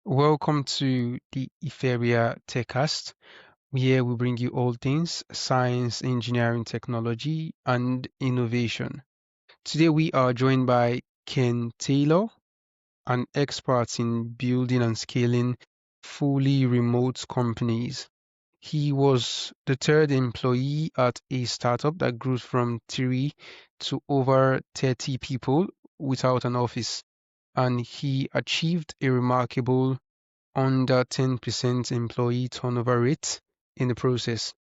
Welcome to the Etheria TechCast, where we bring you all things science, engineering, technology, and innovation. Today we are joined by Ken Taylor, an expert in building and scaling fully remote companies. He was the third employee at a startup that grew from 3 to over 30 people without an office, and he achieved a remarkable under 10% employee turnover rate in the process.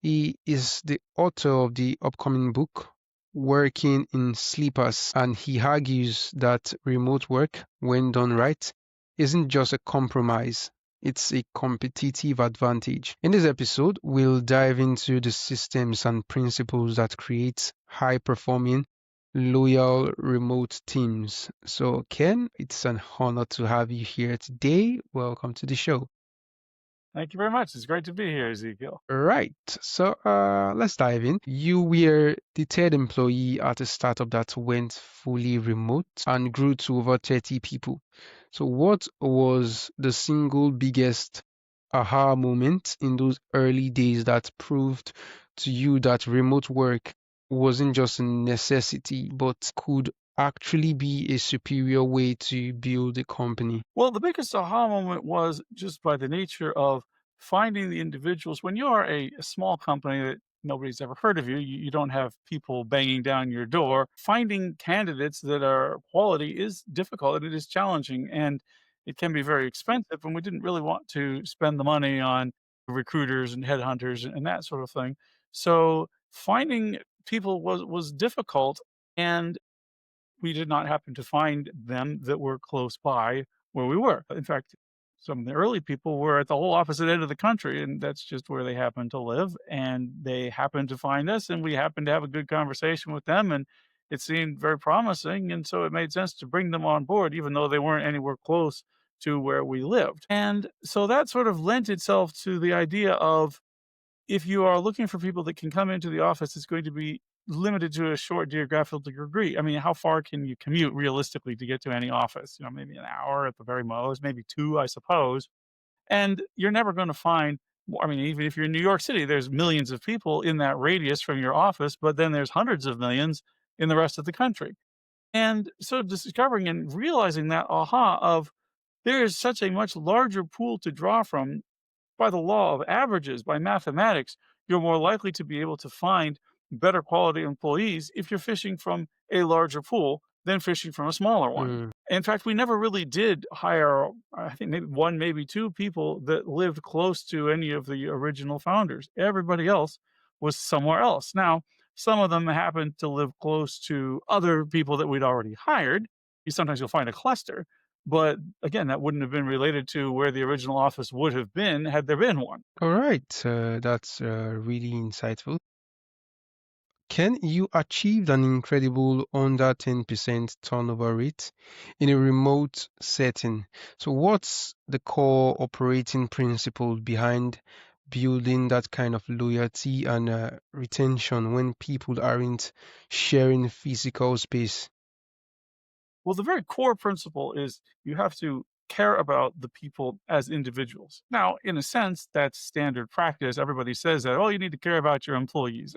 He is the author of the upcoming book, Working in Sleepers, and he argues that remote work, when done right, isn't just a compromise, it's a competitive advantage. In this episode, we'll dive into the systems and principles that create high performing loyal remote teams. So, Ken, it's an honor to have you here today. Welcome to the show. Thank you very much. It's great to be here, Ezekiel. Right. So, let's dive in. You were the third employee at a startup that went fully remote and grew to over 30 people. So, what was the single biggest aha moment in those early days that proved to you that remote work wasn't just a necessity, but could actually be a superior way to build a company? Well, the biggest aha moment was just by the nature of finding the individuals. When you are a small company that nobody's ever heard of you don't have people banging down your door. Finding candidates that are quality is difficult. It is challenging and it can be very expensive. And we didn't really want to spend the money on recruiters and headhunters and that sort of thing. So finding people was difficult. And we did not happen to find them that were close by where we were. In fact, some of the early people were at the whole opposite end of the country, and that's just where they happened to live. And they happened to find us, and we happened to have a good conversation with them, and it seemed very promising. And so it made sense to bring them on board, even though they weren't anywhere close to where we lived. And so that sort of lent itself to the idea of if you are looking for people that can come into the office, it's going to be limited to a short geographical degree. I mean, how far can you commute realistically to get to any office? Maybe an hour at the very most, maybe 2, I suppose. And you're never gonna find I mean, even if you're in New York City, there's millions of people in that radius from your office, but then there's hundreds of millions in the rest of the country. And so discovering and realizing that aha of there is such a much larger pool to draw from by the law of averages, by mathematics, you're more likely to be able to find better quality employees if you're fishing from a larger pool than fishing from a smaller one. Mm, In fact, we never really did hire, I think maybe one, maybe two people that lived close to any of the original founders. Everybody else was somewhere else. Now, some of them happened to live close to other people that we'd already hired. Sometimes you'll find a cluster, but again, that wouldn't have been related to where the original office would have been had there been one. all right. That's really insightful. Ken, you achieved an incredible under 10% turnover rate in a remote setting. So, what's the core operating principle behind building that kind of loyalty and retention when people aren't sharing physical space? Well, the very core principle is you have to care about the people as individuals. Now, in a sense, that's standard practice. Everybody says that, oh, you need to care about your employees.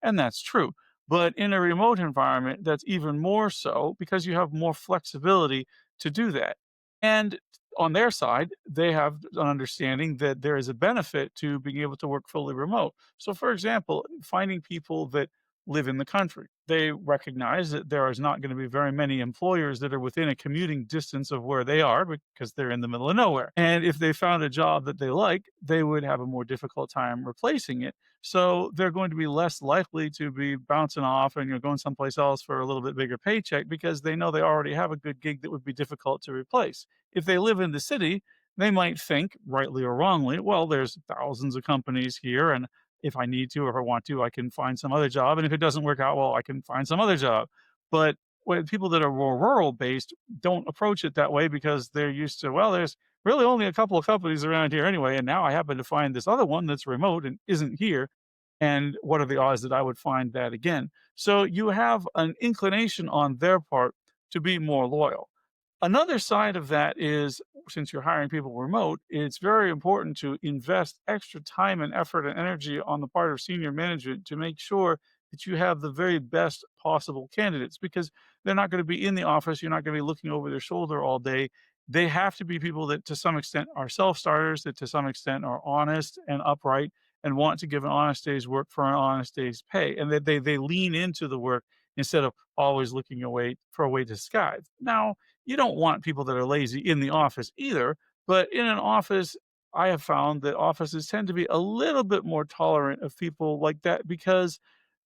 And that's true. But in a remote environment, that's even more so because you have more flexibility to do that. And on their side, they have an understanding that there is a benefit to being able to work fully remote. So, for example, finding people that live in the country. They recognize that there is not going to be very many employers that are within a commuting distance of where they are because they're in the middle of nowhere. And if they found a job that they like, they would have a more difficult time replacing it. So they're going to be less likely to be bouncing off and you're going someplace else for a little bit bigger paycheck because they know they already have a good gig that would be difficult to replace. If they live in the city, they might think, rightly or wrongly, well, there's thousands of companies here, and if I need to or if I want to, I can find some other job. And if it doesn't work out well, I can find some other job. But when people that are more rural based don't approach it that way because they're used to, well, there's really only a couple of companies around here anyway. And now I happen to find this other one that's remote and isn't here. And what are the odds that I would find that again? So you have an inclination on their part to be more loyal. Another side of that is, since you're hiring people remote, it's very important to invest extra time and effort and energy on the part of senior management to make sure that you have the very best possible candidates, because they're not going to be in the office. You're not going to be looking over their shoulder all day. They have to be people that to some extent are self-starters, that to some extent are honest and upright and want to give an honest day's work for an honest day's pay, and that they lean into the work instead of always looking away for a way to skive. Now, you don't want people that are lazy in the office either, but in an office, I have found that offices tend to be a little bit more tolerant of people like that because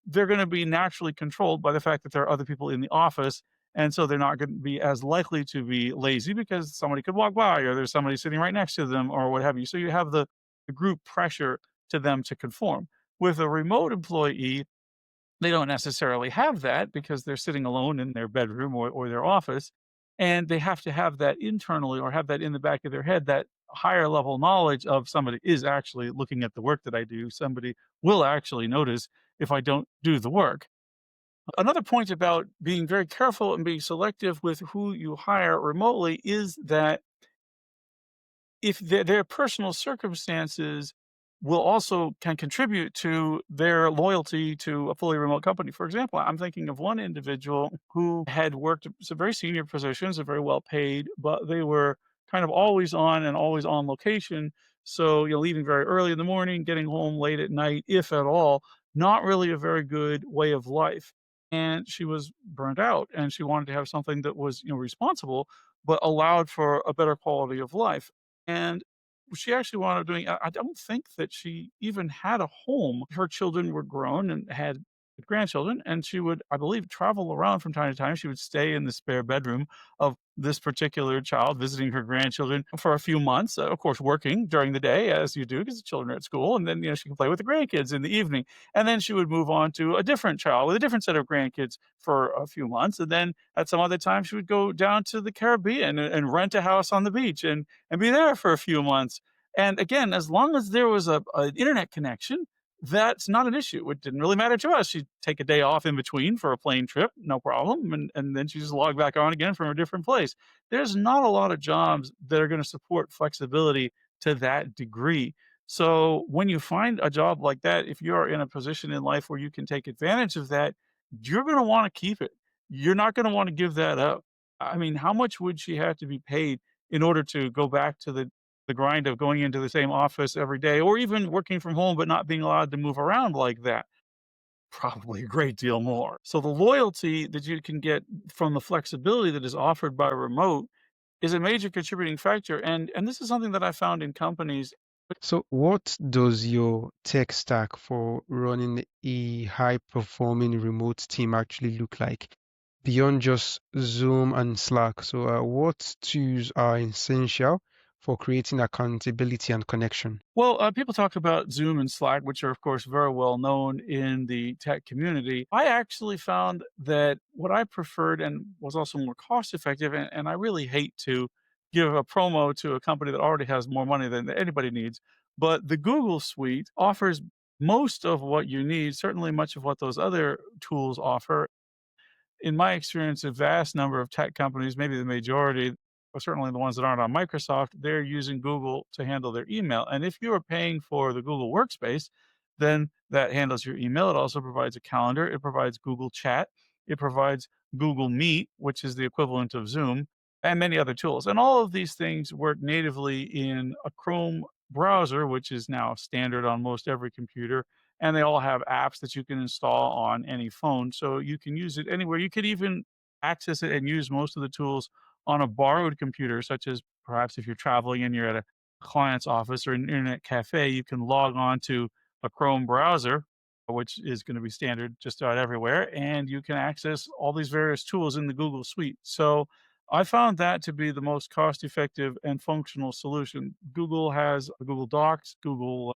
they're gonna be naturally controlled by the fact that there are other people in the office, and so they're not gonna be as likely to be lazy because somebody could walk by or there's somebody sitting right next to them or what have you. So you have the group pressure to them to conform. With a remote employee, they don't necessarily have that because they're sitting alone in their bedroom or their office, and they have to have that internally or have that in the back of their head, that higher level knowledge of somebody is actually looking at the work that I do. Somebody will actually notice if I don't do the work. Another point about being very careful and being selective with who you hire remotely is that if their personal circumstances will also can contribute to their loyalty to a fully remote company. For example, I'm thinking of one individual who had worked some very senior positions, and very well paid, but they were kind of always on and always on location. So you're leaving very early in the morning, getting home late at night, if at all. Not really a very good way of life. And she was burnt out, and she wanted to have something that was, responsible, but allowed for a better quality of life. And she actually wound up doing I don't think that she even had a home. Her children were grown and had grandchildren, and she would, I believe, travel around from time to time. She would stay in the spare bedroom of this particular child, visiting her grandchildren for a few months, of course, working during the day, as you do, because the children are at school, and then, she can play with the grandkids in the evening. And then she would move on to a different child with a different set of grandkids for a few months, and then at some other time, she would go down to the Caribbean and rent a house on the beach and be there for a few months. And again, as long as there was an internet connection, that's not an issue. It didn't really matter to us. She'd take a day off in between for a plane trip, no problem, and then she just log back on again from a different place. There's not a lot of jobs that are gonna support flexibility to that degree. So, when you find a job like that, if you're in a position in life where you can take advantage of that, you're gonna wanna keep it. You're not gonna wanna give that up. I mean, how much would she have to be paid in order to go back to the grind of going into the same office every day, or even working from home but not being allowed to move around like that? Probably a great deal more. So the loyalty that you can get from the flexibility that is offered by remote is a major contributing factor, and this is something that I found in companies. So, what does your tech stack for running a high-performing remote team actually look like beyond just Zoom and Slack? So, what tools are essential for creating accountability and connection? Well, people talk about Zoom and Slack, which are, of course, very well known in the tech community. I actually found that what I preferred and was also more cost effective, and I really hate to give a promo to a company that already has more money than anybody needs, but the Google Suite offers most of what you need, certainly much of what those other tools offer. In my experience, a vast number of tech companies, maybe the majority, or certainly the ones that aren't on Microsoft, they're using Google to handle their email. And if you are paying for the Google Workspace, then that handles your email. It also provides a calendar, it provides Google Chat, it provides Google Meet, which is the equivalent of Zoom, and many other tools. And all of these things work natively in a Chrome browser, which is now standard on most every computer, and they all have apps that you can install on any phone, so you can use it anywhere. You could even access it and use most of the tools on a borrowed computer, such as perhaps if you're traveling and you're at a client's office or an internet cafe, you can log on to a Chrome browser, which is gonna be standard just about everywhere, and you can access all these various tools in the Google Suite. So, I found that to be the most cost effective and functional solution. Google has Google Docs, Google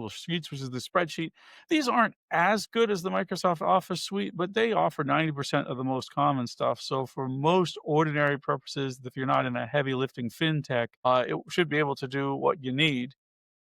Sheets, which is the spreadsheet. These aren't as good as the Microsoft Office suite, but they offer 90% of the most common stuff. So for most ordinary purposes, if you're not in a heavy lifting fintech, it should be able to do what you need.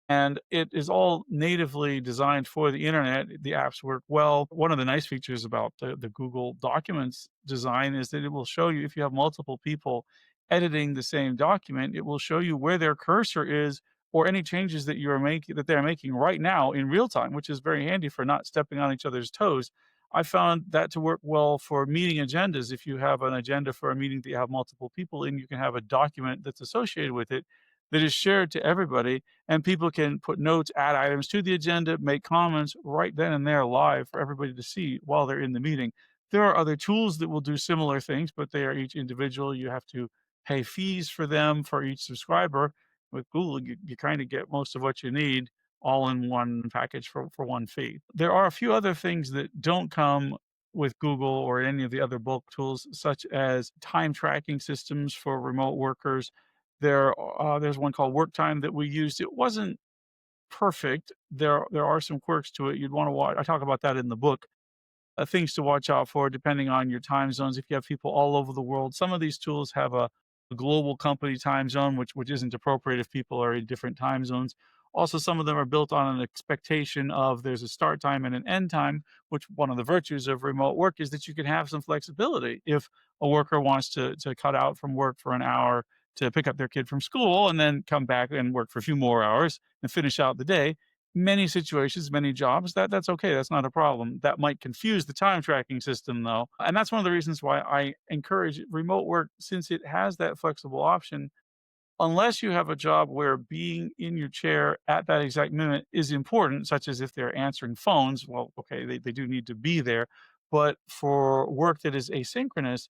and it is all natively designed for the internet. The apps work well. One of the nice features about the Google Documents design is that it will show you if you have multiple people editing the same document, it will show you where their cursor is or any changes that you're making that they're making right now in real time, which is very handy for not stepping on each other's toes. I found that to work well for meeting agendas. If you have an agenda for a meeting that you have multiple people in, you can have a document that's associated with it that is shared to everybody, and people can put notes, add items to the agenda, make comments right then and there live for everybody to see while they're in the meeting. There are other tools that will do similar things, but they are each individual. You have to pay fees for them for each subscriber. With Google, you kind of get most of what you need all in one package for one fee. There are a few other things that don't come with Google or any of the other bulk tools, such as time tracking systems for remote workers. There's one called Work Time that we used. It wasn't perfect. There are some quirks to it. You'd want to watch. I talk about that in the book, things to watch out for depending on your time zones. If you have people all over the world, some of these tools have a global company time zone, which isn't appropriate if people are in different time zones. Also, some of them are built on an expectation of there's a start time and an end time, which one of the virtues of remote work is that you can have some flexibility. If a worker wants to cut out from work for an hour to pick up their kid from school and then come back and work for a few more hours and finish out the day, many situations, many jobs, that's okay, that's not a problem. That might confuse the time tracking system, though, and that's one of the reasons why I encourage remote work since it has that flexible option. Unless you have a job where being in your chair at that exact minute is important, such as if they're answering phones, well, okay, they do need to be there. But for work that is asynchronous,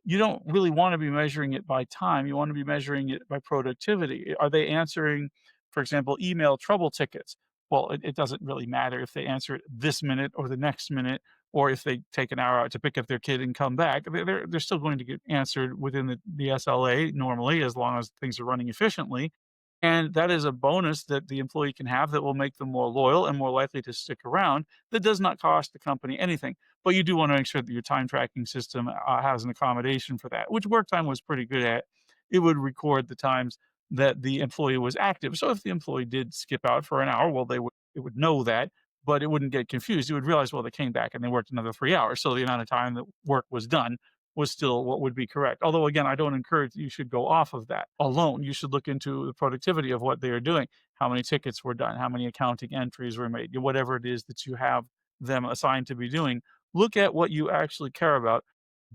you don't really want to be measuring it by time. You want to be measuring it by productivity. Are they answering, for example, email trouble tickets? Well, it doesn't really matter if they answer it this minute or the next minute, or if they take an hour out to pick up their kid and come back. They're still going to get answered within the SLA normally, as long as things are running efficiently. And that is a bonus that the employee can have that will make them more loyal and more likely to stick around. That does not cost the company anything. But you do want to make sure that your time tracking system has an accommodation for that, which work time was pretty good at. It would record the times that the employee was active. So if the employee did skip out for an hour, well, it would know that, but it wouldn't get confused. You would realize, well, they came back and they worked another 3 hours. So the amount of time that work was done was still what would be correct. Although, again, I don't encourage that you should go off of that alone. You should look into the productivity of what they are doing, how many tickets were done, how many accounting entries were made, whatever it is that you have them assigned to be doing. Look at what you actually care about.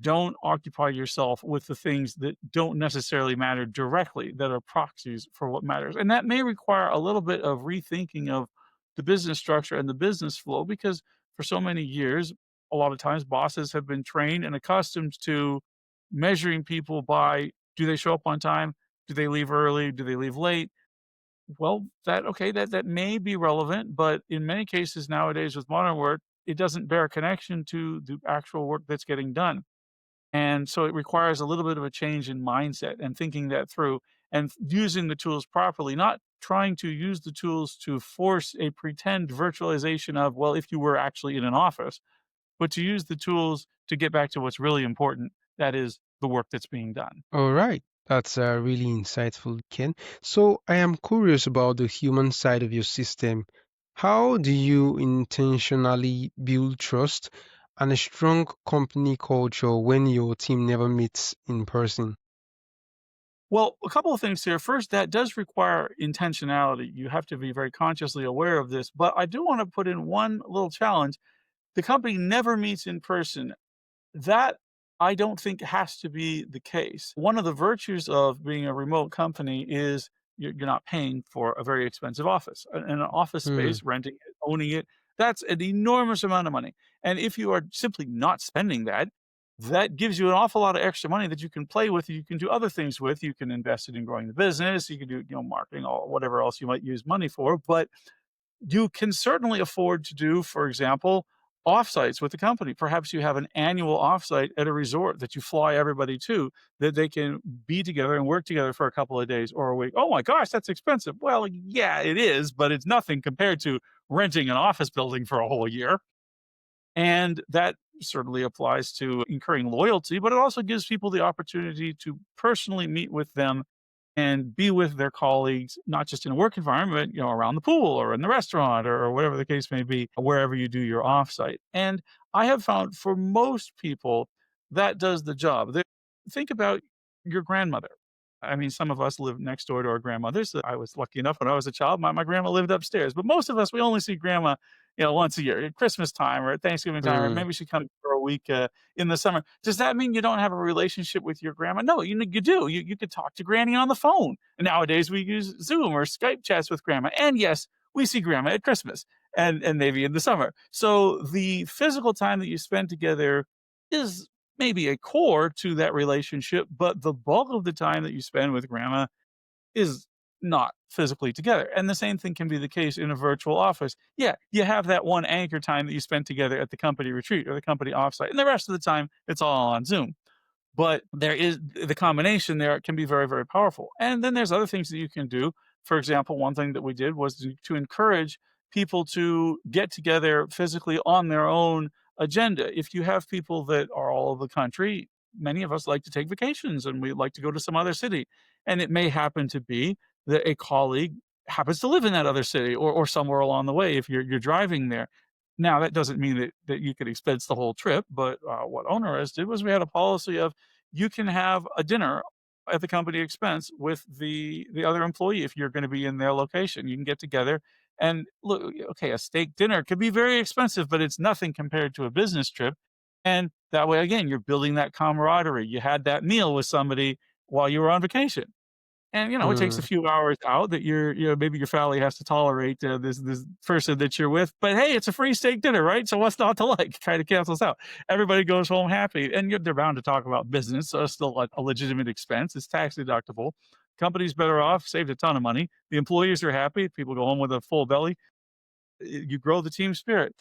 Don't occupy yourself with the things that don't necessarily matter directly, that are proxies for what matters. And that may require a little bit of rethinking of the business structure and the business flow because for so many years, a lot of times bosses have been trained and accustomed to measuring people by do they show up on time? Do they leave early? Do they leave late? Well, that may be relevant, but in many cases nowadays with modern work, it doesn't bear a connection to the actual work that's getting done. And so it requires a little bit of a change in mindset and thinking that through and using the tools properly, not trying to use the tools to force a pretend virtualization of, well, if you were actually in an office, but to use the tools to get back to what's really important, that is the work that's being done. All right. That's really insightful, Ken. So I am curious about the human side of your system. How do you intentionally build trust and a strong company culture when your team never meets in person? Well, a couple of things here. First, that does require intentionality. You have to be very consciously aware of this. But I do want to put in one little challenge. The company never meets in person. That I don't think has to be the case. One of the virtues of being a remote company is you're not paying for a very expensive office. An office Hmm. space, renting it, owning it, that's an enormous amount of money. And if you are simply not spending that, that gives you an awful lot of extra money that you can play with. You can do other things with. You can invest it in growing the business. You can do, marketing or whatever else you might use money for. But you can certainly afford to do, for example, offsites with the company. Perhaps you have an annual offsite at a resort that you fly everybody to, that they can be together and work together for a couple of days or a week. Oh my gosh, that's expensive. Well, yeah, it is, but it's nothing compared to renting an office building for a whole year. And that certainly applies to incurring loyalty, but it also gives people the opportunity to personally meet with them and be with their colleagues, not just in a work environment, around the pool or in the restaurant or whatever the case may be, wherever you do your offsite. And I have found for most people that does the job. Think about your grandmother. I mean, some of us live next door to our grandmothers. I was lucky enough when I was a child, my grandma lived upstairs, but most of us, we only see grandma, once a year at Christmas time or at Thanksgiving time, or Mm, maybe she comes for a week in the summer. Does that mean you don't have a relationship with your grandma? No, you do. You could talk to granny on the phone. And nowadays we use Zoom or Skype chats with grandma. And yes, we see grandma at Christmas and maybe in the summer. So the physical time that you spend together is maybe a core to that relationship, but the bulk of the time that you spend with grandma is not physically together. And the same thing can be the case in a virtual office. Yeah, you have that one anchor time that you spend together at the company retreat or the company offsite, and the rest of the time it's all on Zoom. But there is the combination there can be very, very powerful. And then there's other things that you can do. For example, one thing that we did was to encourage people to get together physically on their own agenda. If you have people that are all over the country, many of us like to take vacations and we like to go to some other city. And it may happen to be that a colleague happens to live in that other city or somewhere along the way if you're driving there. Now, that doesn't mean that you could expense the whole trip, but what Owners did was we had a policy of you can have a dinner at the company expense with the other employee if you're going to be in their location. You can get together and look. Okay, a steak dinner could be very expensive, but it's nothing compared to a business trip. And that way, again, you're building that camaraderie. You had that meal with somebody while you were on vacation. And, it takes a mm, few hours out that maybe your family has to tolerate this person that you're with. But hey, it's a free steak dinner, right? So what's not to like? Kind of cancels out. Everybody goes home happy, and they're bound to talk about business. So it's still a legitimate expense. It's tax deductible. Company's better off, saved a ton of money. The employees are happy. People go home with a full belly. You grow the team spirit.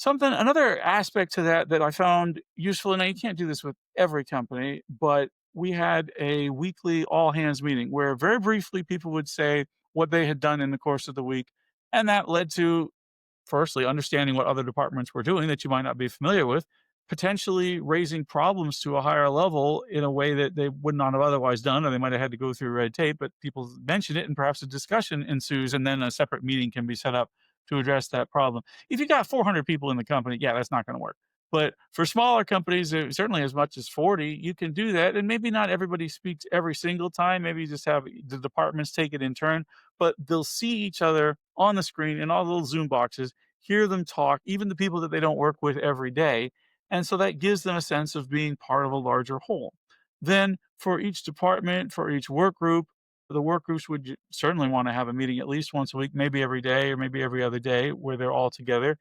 Another aspect to that that I found useful, and now you can't do this with every company, but we had a weekly all hands meeting where very briefly people would say what they had done in the course of the week. And that led to, firstly, understanding what other departments were doing that you might not be familiar with, potentially raising problems to a higher level in a way that they would not have otherwise done, or they might have had to go through red tape, but people mention it and perhaps a discussion ensues, and then a separate meeting can be set up to address that problem. If you got 400 people in the company, yeah, that's not going to work. But for smaller companies, certainly as much as 40, you can do that. And maybe not everybody speaks every single time. Maybe you just have the departments take it in turn, but they'll see each other on the screen in all the little Zoom boxes, hear them talk, even the people that they don't work with every day. And so that gives them a sense of being part of a larger whole. Then for each department, for each work group, the work groups would certainly want to have a meeting at least once a week, maybe every day or maybe every other day where they're all together.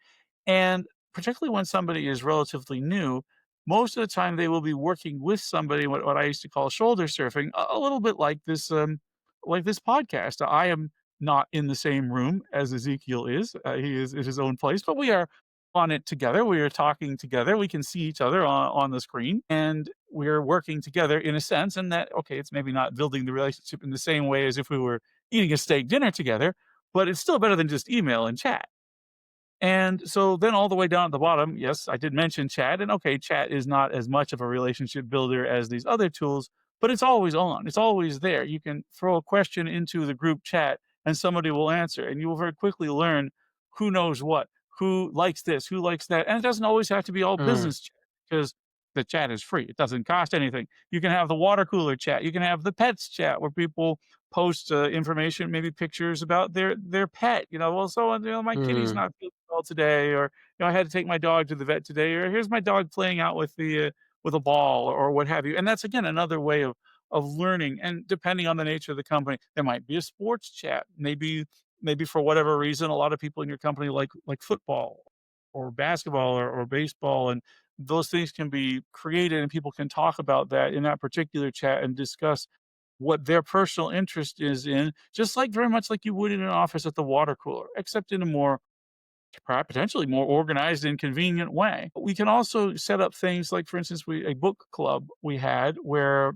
And particularly when somebody is relatively new, most of the time they will be working with somebody, what I used to call shoulder surfing, a little bit like this podcast. I am not in the same room as Ezekiel is. He is at his own place, but we are on it together. We are talking together. We can see each other on the screen and we're working together in a sense. And that, okay, it's maybe not building the relationship in the same way as if we were eating a steak dinner together, but it's still better than just email and chat. And so then all the way down at the bottom, yes, I did mention chat. And okay, chat is not as much of a relationship builder as these other tools, but it's always on. It's always there. You can throw a question into the group chat and somebody will answer. And you will very quickly learn who knows what, who likes this, who likes that. And it doesn't always have to be all mm, business chat because the chat is free. It doesn't cost anything. You can have the water cooler chat. You can have the pets chat where people post information, maybe pictures about their pet. Well, so my kitty's mm, not feeling well today, or I had to take my dog to the vet today, or here's my dog playing out with a ball, or what have you. And that's again another way of learning. And depending on the nature of the company, there might be a sports chat. Maybe for whatever reason, a lot of people in your company like football or basketball or baseball, and those things can be created and people can talk about that in that particular chat and discuss what their personal interest is in, just like very much like you would in an office at the water cooler, except in a more potentially more organized and convenient way. We can also set up things like, for instance, a book club we had where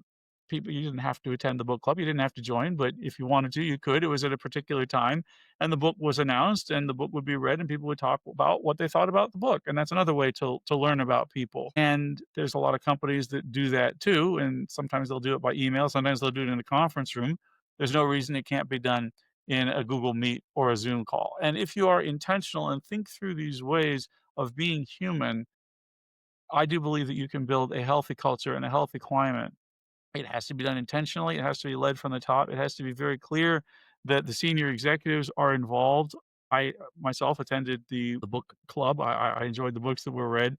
people you didn't have to attend the book club, you didn't have to join, but if you wanted to, you could. It was at a particular time, and the book was announced, and the book would be read, and people would talk about what they thought about the book, and that's another way to learn about people. And there's a lot of companies that do that too, and sometimes they'll do it by email, sometimes they'll do it in a conference room. there's no reason it can't be done in a Google Meet or a Zoom call. And if you are intentional and think through these ways of being human, I do believe that you can build a healthy culture and a healthy climate. It has to be done intentionally. It has to be led from the top. It has to be very clear that the senior executives are involved. I myself attended the book club. I enjoyed the books that were read.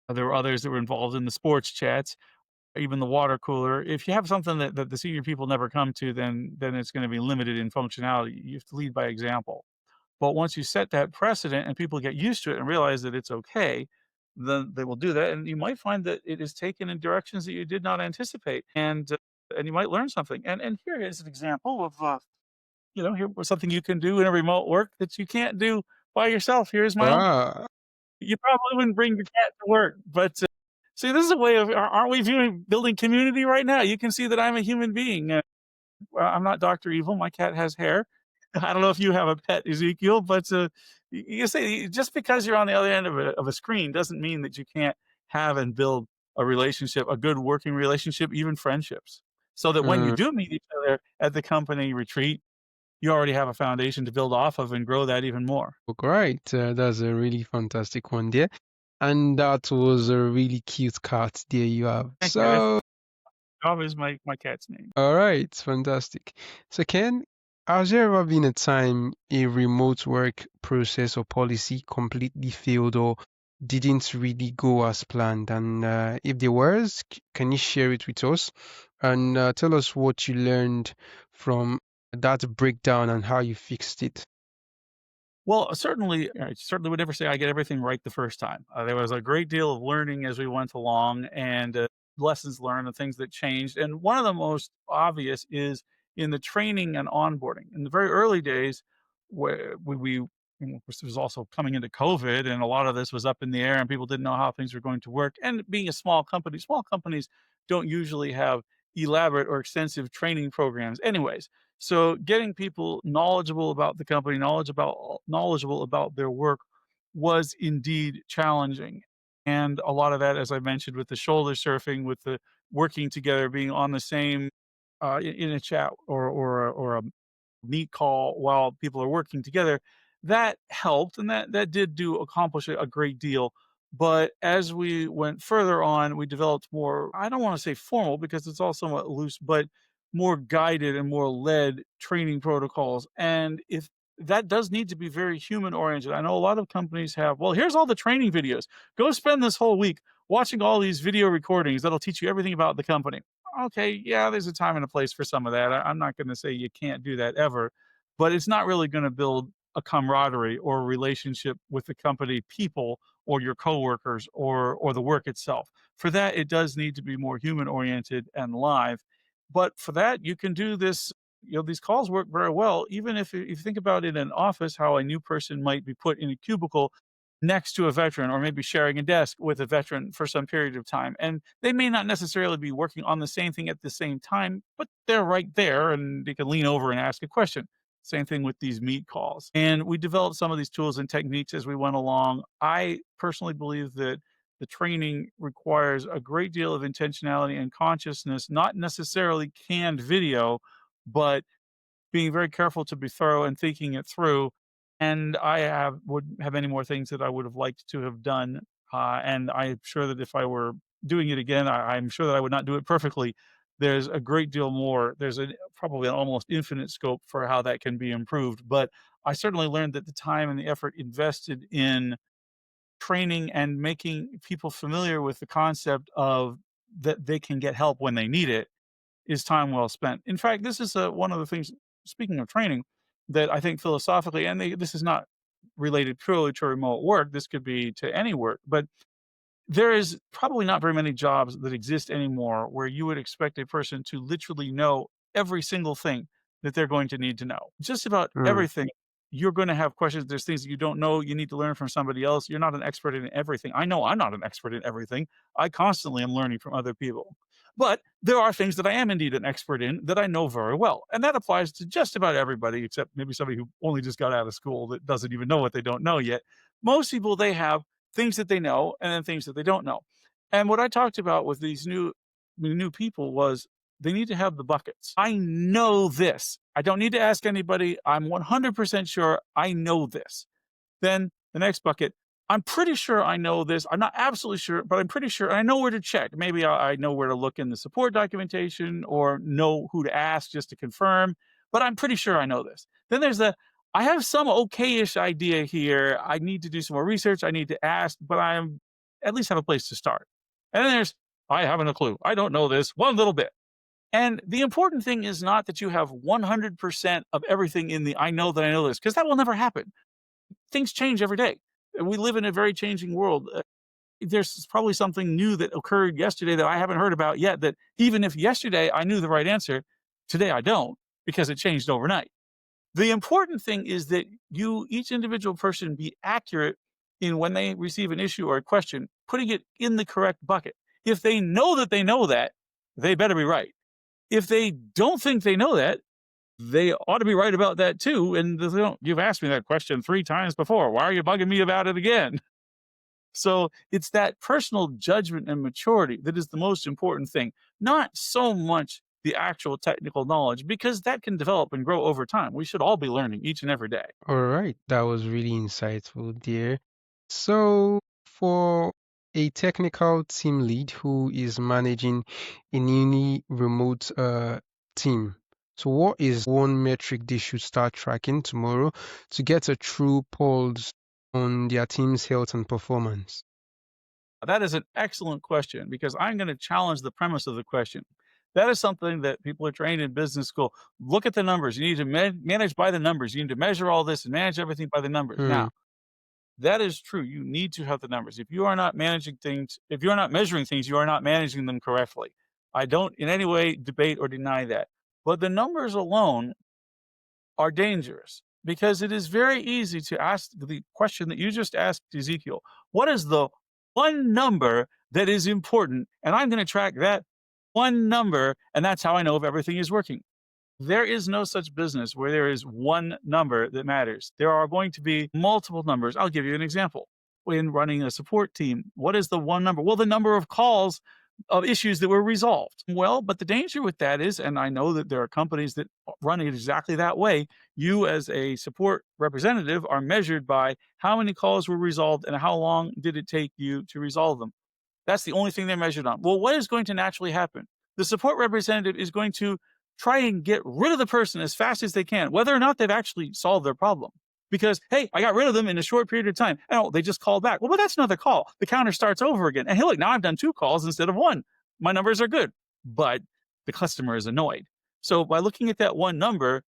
There were others that were involved in the sports chats, even the water cooler. If you have something that the senior people never come to, then it's going to be limited in functionality. You have to lead by example. But once you set that precedent and people get used to it and realize that it's okay, then they will do that, and you might find that it is taken in directions that you did not anticipate, and you might learn something. And here is an example of, here was something you can do in a remote work that you can't do by yourself. Here's my own. Ah, You probably wouldn't bring your cat to work, but, see, this is a way of aren't we viewing building community right now? You can see that I'm a human being. I'm not Doctor Evil. My cat has hair. I don't know if you have a pet, Ezekiel, but you say just because you're on the other end of a screen doesn't mean that you can't have and build a relationship, a good working relationship, even friendships. So that when you mm, do meet each other at the company retreat, you already have a foundation to build off of and grow that even more. great. That's a really fantastic one there. And that was a really cute cat there you have. Thank you. That's So, Java is my cat's name. all right, fantastic. So, Ken, has there ever been a time a remote work process or policy completely failed or didn't really go as planned? And if there was, can you share it with us and tell us what you learned from that breakdown and how you fixed it? Well, certainly, I certainly would never say I get everything right the first time. There was a great deal of learning as we went along and lessons learned and things that changed. And one of the most obvious is in the training and onboarding. In the very early days, where this was also coming into COVID, and a lot of this was up in the air, and people didn't know how things were going to work. And being a small companies don't usually have elaborate or extensive training programs, anyways. So getting people knowledgeable about the company, knowledgeable about their work was indeed challenging. And a lot of that, as I mentioned, with the shoulder surfing, with the working together, being on the same in a chat or a meet call while people are working together, that helped and that did do accomplish a great deal. But as we went further on, we developed more, I don't want to say formal because it's all somewhat loose, but more guided and more led training protocols. And if that does need to be very human oriented. I know a lot of companies have, well, here's all the training videos. Go spend this whole week watching all these video recordings that'll teach you everything about the company. Okay, yeah, there's a time and a place for some of that. I'm not going to say you can't do that ever, but it's not really going to build a camaraderie or a relationship with the company people or your coworkers or the work itself. For that, it does need to be more human oriented and live. But for that, you can do this. These calls work very well, even if you think about it in an office, how a new person might be put in a cubicle next to a veteran or maybe sharing a desk with a veteran for some period of time. And they may not necessarily be working on the same thing at the same time, but they're right there and they can lean over and ask a question. Same thing with these meet calls. And we developed some of these tools and techniques as we went along. I personally believe that the training requires a great deal of intentionality and consciousness, not necessarily canned video, but being very careful to be thorough and thinking it through. And would have many more things that I would have liked to have done. And I'm sure that if I were doing it again, I'm sure that I would not do it perfectly. There's a great deal more. There's probably an almost infinite scope for how that can be improved. But I certainly learned that the time and the effort invested in training and making people familiar with the concept of that they can get help when they need it is time well spent. In fact, this is one of the things, speaking of training, that I think philosophically, and this is not related purely to remote work, this could be to any work, but there is probably not very many jobs that exist anymore where you would expect a person to literally know every single thing that they're going to need to know. Just about Mm, everything, you're going to have questions. There's things that you don't know. You need to learn from somebody else. You're not an expert in everything. I know I'm not an expert in everything. I constantly am learning from other people. But there are things that I am indeed an expert in that I know very well. And that applies to just about everybody, except maybe somebody who only just got out of school that doesn't even know what they don't know yet. Most people, they have things that they know and then things that they don't know. And what I talked about with these new people was they need to have the buckets. I know this. I don't need to ask anybody. I'm 100% sure I know this. Then the next bucket, I'm pretty sure I know this. I'm not absolutely sure, but I'm pretty sure I know where to check. Maybe I know where to look in the support documentation or know who to ask just to confirm, but I'm pretty sure I know this. Then there's the I have some okay-ish idea here. I need to do some more research. I need to ask, but I'm at least have a place to start. And then there's I haven't a clue. I don't know this one little bit. And the important thing is not that you have 100% of everything in the I know that I know this, because that will never happen. Things change every day. We live in a very changing world. There's probably something new that occurred yesterday that I haven't heard about yet. That even if yesterday I knew the right answer, today I don't because it changed overnight. The important thing is that each individual person, be accurate in when they receive an issue or a question, putting it in the correct bucket. If they know that, they better be right. If they don't think they know that, they ought to be right about that too. And they don't, you've asked me that question 3 times before. Why are you bugging me about it again? So it's that personal judgment and maturity that is the most important thing, not so much the actual technical knowledge, because that can develop and grow over time. We should all be learning each and every day. All right, that was really insightful, dear. So, for a technical team lead who is managing a newly remote team, so what is one metric they should start tracking tomorrow to get a true pulse on their team's health and performance? That is an excellent question because I'm going to challenge the premise of the question. That is something that people are trained in business school. Look at the numbers. You need to manage by the numbers. You need to measure all this and manage everything by the numbers. Hmm. Now, that is true. You need to have the numbers. If you are not managing things, if you're not measuring things, you are not managing them correctly. I don't in any way debate or deny that. But the numbers alone are dangerous because it is very easy to ask the question that you just asked Ezekiel. What is the one number that is important? And I'm going to track that one number, and that's how I know if everything is working. There is no such business where there is one number that matters. There are going to be multiple numbers. I'll give you an example. When running a support team, what is the one number? Well, the number of calls of issues that were resolved. Well, but the danger with that is, and I know that there are companies that run it exactly that way, you as a support representative are measured by how many calls were resolved and how long did it take you to resolve them. That's the only thing they're measured on. Well, what is going to naturally happen? The support representative is going to try and get rid of the person as fast as they can, whether or not they've actually solved their problem. Because, hey, I got rid of them in a short period of time. Oh, they just called back. Well, but that's another call. The counter starts over again. And hey, look, now I've done 2 calls instead of 1. My numbers are good. But the customer is annoyed. So by looking at that one number,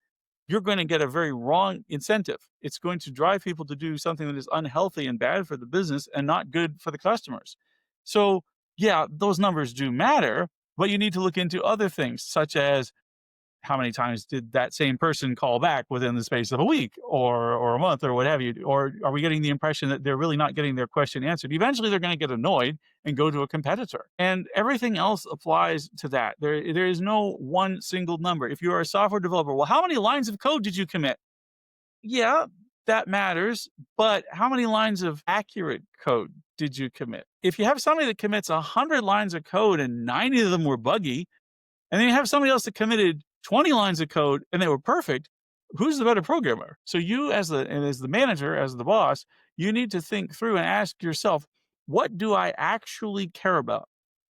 you're going to get a very wrong incentive. It's going to drive people to do something that is unhealthy and bad for the business and not good for the customers. So, yeah, those numbers do matter, but you need to look into other things, such as how many times did that same person call back within the space of a week or a month or what have you? Or are we getting the impression that they're really not getting their question answered? Eventually, they're going to get annoyed and go to a competitor. And everything else applies to that. There is no one single number. If you're a software developer, well, how many lines of code did you commit? Yeah, that matters. But how many lines of accurate code did you commit? If you have somebody that commits 100 lines of code and 90 of them were buggy, and then you have somebody else that committed 20 lines of code and they were perfect, who's the better programmer? So you as the manager, as the boss, you need to think through and ask yourself, what do I actually care about?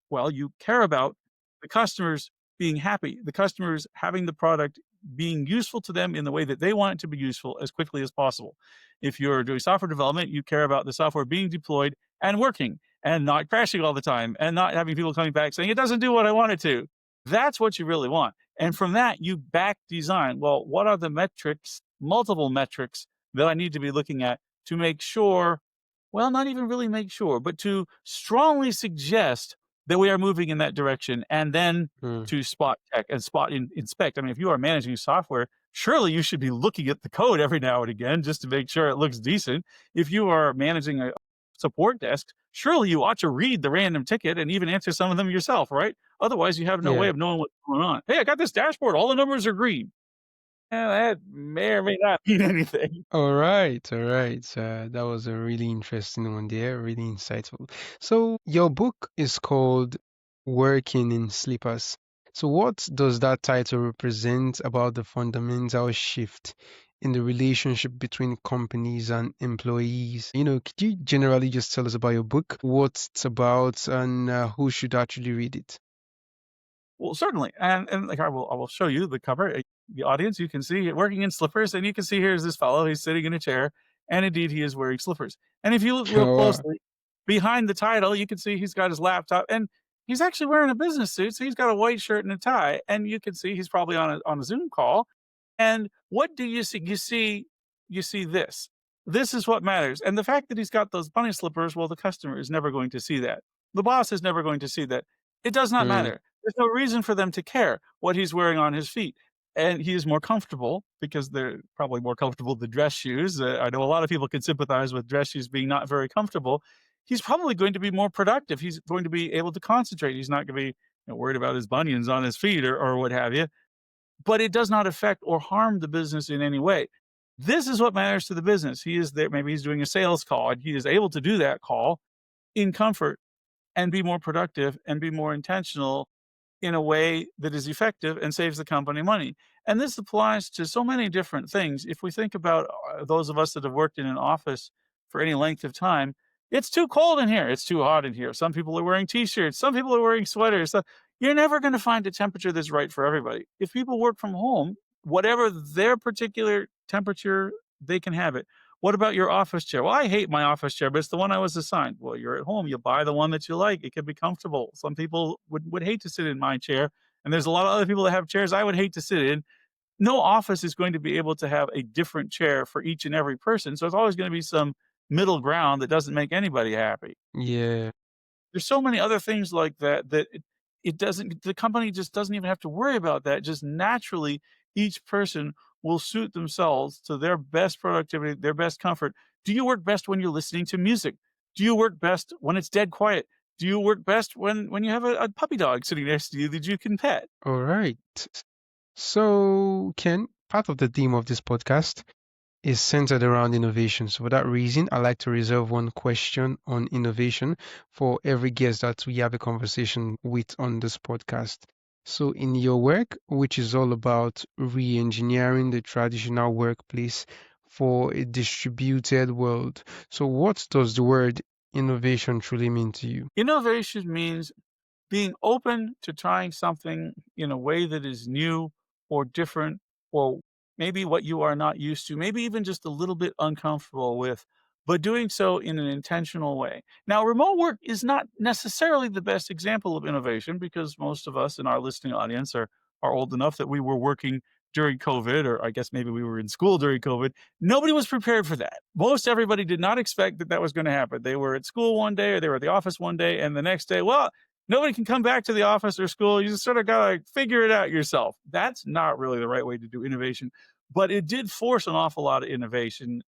Well, you care about the customers being happy, the customers having the product being useful to them in the way that they want it to be useful as quickly as possible. If you're doing software development, you care about the software being deployed and working and not crashing all the time and not having people coming back saying it doesn't do what I want it to. That's what you really want. And from that, you back design. Well, what are the metrics, multiple metrics that I need to be looking at to make sure, well, not even really make sure, but to strongly suggest that we are moving in that direction, and then Hmm. to spot check and inspect. I mean, if you are managing software, surely you should be looking at the code every now and again just to make sure it looks decent. If you are managing a support desk, surely you ought to read the random ticket and even answer some of them yourself, right? Otherwise, you have no way Yeah. of knowing what's going on. Hey, I got this dashboard. All the numbers are green. That may or may not mean anything. All right, all right. That was a really interesting one there, really insightful. So, your book is called Working in Slippers. So, what does that title represent about the fundamental shift in the relationship between companies and employees? Could you generally just tell us about your book, what it's about, and who should actually read it? Well, certainly, and like I will show you the cover. The audience, you can see it working in slippers, and you can see here's this fellow. He's sitting in a chair, and indeed he is wearing slippers. And if you look real Oh, wow. closely behind the title, you can see he's got his laptop, and he's actually wearing a business suit. So he's got a white shirt and a tie, and you can see he's probably on a Zoom call. And what do you see? You see this. This is what matters. And the fact that he's got those bunny slippers, well, the customer is never going to see that. The boss is never going to see that. It does not Mm, matter. There's no reason for them to care what he's wearing on his feet. And he is more comfortable because they're probably more comfortable than dress shoes. I know a lot of people can sympathize with dress shoes being not very comfortable. He's probably going to be more productive. He's going to be able to concentrate. He's not going to be worried about his bunions on his feet or what have you, but it does not affect or harm the business in any way. This is what matters to the business. He is there, maybe he's doing a sales call and he is able to do that call in comfort and be more productive and be more intentional in a way that is effective and saves the company money. And this applies to so many different things. If we think about those of us that have worked in an office for any length of time, it's too cold in here. It's too hot in here. Some people are wearing t-shirts. Some people are wearing sweaters. So you're never going to find a temperature that's right for everybody. If people work from home, whatever their particular temperature, they can have it. What about your office chair? Well, I hate my office chair, but it's the one I was assigned. Well, you're at home. You buy the one that you like. It can be comfortable. Some people would hate to sit in my chair. And there's a lot of other people that have chairs I would hate to sit in. No office is going to be able to have a different chair for each and every person. So it's always going to be some middle ground that doesn't make anybody happy. yeah. There's so many other things like that that it doesn't the company just doesn't even have to worry about that. Just naturally, each person will suit themselves to their best productivity, their best comfort. Do you work best when you're listening to music? Do you work best when it's dead quiet? Do you work best when you have a puppy dog sitting next to you that you can pet? All right. So, Ken, part of the theme of this podcast is centered around innovation. So for that reason, I like to reserve one question on innovation for every guest that we have a conversation with on this podcast. So in your work, which is all about re-engineering the traditional workplace for a distributed world. So what does the word innovation truly mean to you? Innovation means being open to trying something in a way that is new or different, or maybe what you are not used to, maybe even just a little bit uncomfortable with, but doing so in an intentional way. Now, remote work is not necessarily the best example of innovation because most of us in our listening audience are old enough that we were working during COVID, or I guess maybe we were in school during COVID. Nobody was prepared for that. Most everybody did not expect that that was going to happen. They were at school one day or they were at the office one day, and the next day, well, nobody can come back to the office or school. You just sort of got to figure it out yourself. That's not really the right way to do innovation, but it did force an awful lot of innovation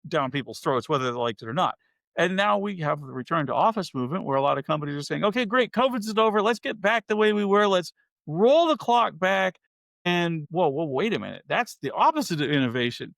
down people's throats, whether they liked it or not. And now we have the return to office movement where a lot of companies are saying, okay, great, COVID's over. Let's get back the way we were. Let's roll the clock back. And whoa, wait a minute. That's the opposite of innovation.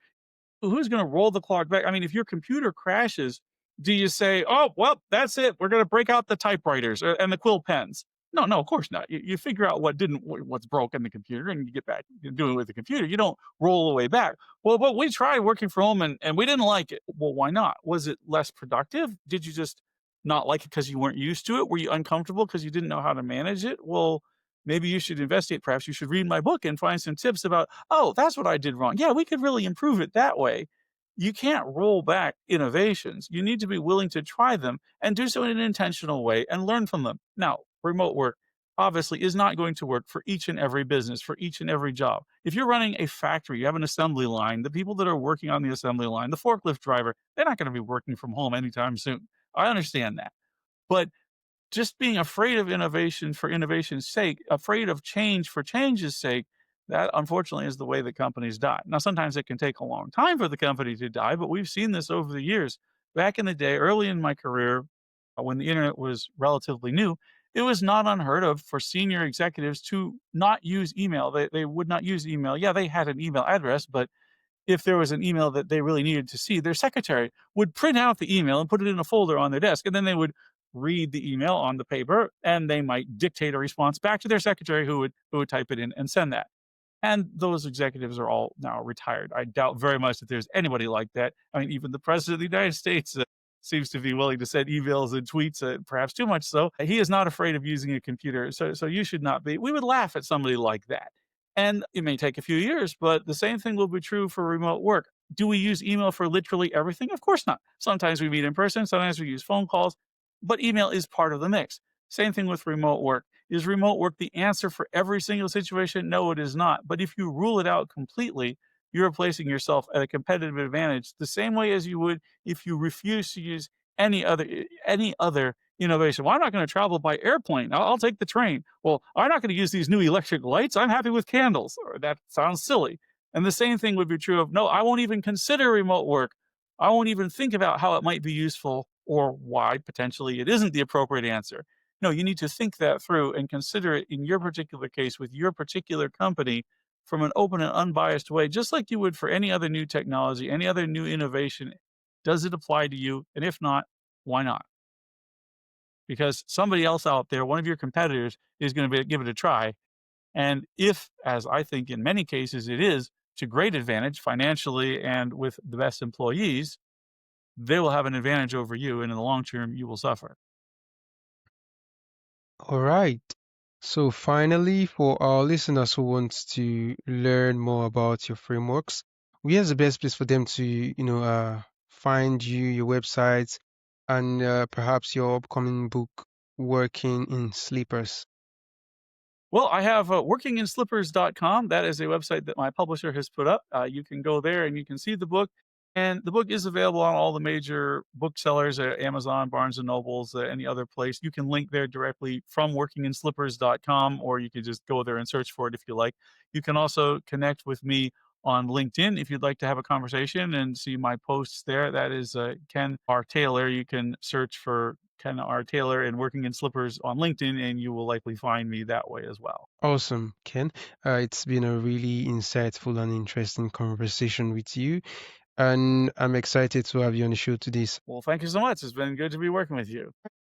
Who's going to roll the clock back? I mean, if your computer crashes, do you say, "Oh, well, that's it. We're going to break out the typewriters and the quill pens"? No, no, of course not. You figure out what's broken in the computer, and you get back to doing it with the computer. You don't roll the way back. Well, but we tried working from home and we didn't like it. Well, why not? Was it less productive? Did you just not like it because you weren't used to it? Were you uncomfortable because you didn't know how to manage it? Well, maybe you should investigate. Perhaps you should read my book and find some tips about, oh, that's what I did wrong. Yeah, we could really improve it that way. You can't roll back innovations. You need to be willing to try them and do so in an intentional way and learn from them. Now, remote work obviously is not going to work for each and every business, for each and every job. If you're running a factory, you have an assembly line, the people that are working on the assembly line, the forklift driver, they're not going to be working from home anytime soon. I understand that. But just being afraid of innovation for innovation's sake, afraid of change for change's sake, that unfortunately is the way that companies die. Now, sometimes it can take a long time for the company to die, but we've seen this over the years. Back in the day, early in my career, when the internet was relatively new, it was not unheard of for senior executives to not use email. They would not use email. Yeah, they had an email address, but if there was an email that they really needed to see, their secretary would print out the email and put it in a folder on their desk, and then they would read the email on the paper, and they might dictate a response back to their secretary who would type it in and send that. And those executives are all now retired. I doubt very much that there's anybody like that. I mean, even the president of the United States seems to be willing to send emails and tweets, perhaps too much so. He is not afraid of using a computer. So you should not be. We would laugh at somebody like that. And it may take a few years, but the same thing will be true for remote work. Do we use email for literally everything? Of course not. Sometimes we meet in person, sometimes we use phone calls, but email is part of the mix. Same thing with remote work. Is remote work the answer for every single situation? No, it is not. But if you rule it out completely, you're placing yourself at a competitive advantage the same way as you would if you refuse to use any other innovation. Well, I'm not going to travel by airplane. I'll take the train. Well, I'm not going to use these new electric lights. I'm happy with candles. Or that sounds silly. And the same thing would be true of no, I won't even consider remote work. I won't even think about how it might be useful or why potentially it isn't the appropriate answer. No, you need to think that through and consider it in your particular case with your particular company from an open and unbiased way, just like you would for any other new technology, any other new innovation. Does it apply to you? And if not, why not? Because somebody else out there, one of your competitors, is going to give it a try. And if, as I think in many cases it is, to great advantage financially and with the best employees, they will have an advantage over you. And in the long term, you will suffer. All right. So finally, for our listeners who want to learn more about your frameworks, where's the best place for them to, find you, your websites, and perhaps your upcoming book, Working in Sleepers? Well, I have workinginslippers.com. That is a website that my publisher has put up. You can go there and you can see the book. And the book is available on all the major booksellers, Amazon, Barnes and Nobles, any other place. You can link there directly from workinginslippers.com, or you can just go there and search for it if you like. You can also connect with me on LinkedIn if you'd like to have a conversation and see my posts there. That is Ken R. Taylor. You can search for Ken R. Taylor and Working in Slippers on LinkedIn, and you will likely find me that way as well. Awesome, Ken. It's been a really insightful and interesting conversation with you, and I'm excited to have you on the show today. Well, thank you so much. It's been good to be working with you.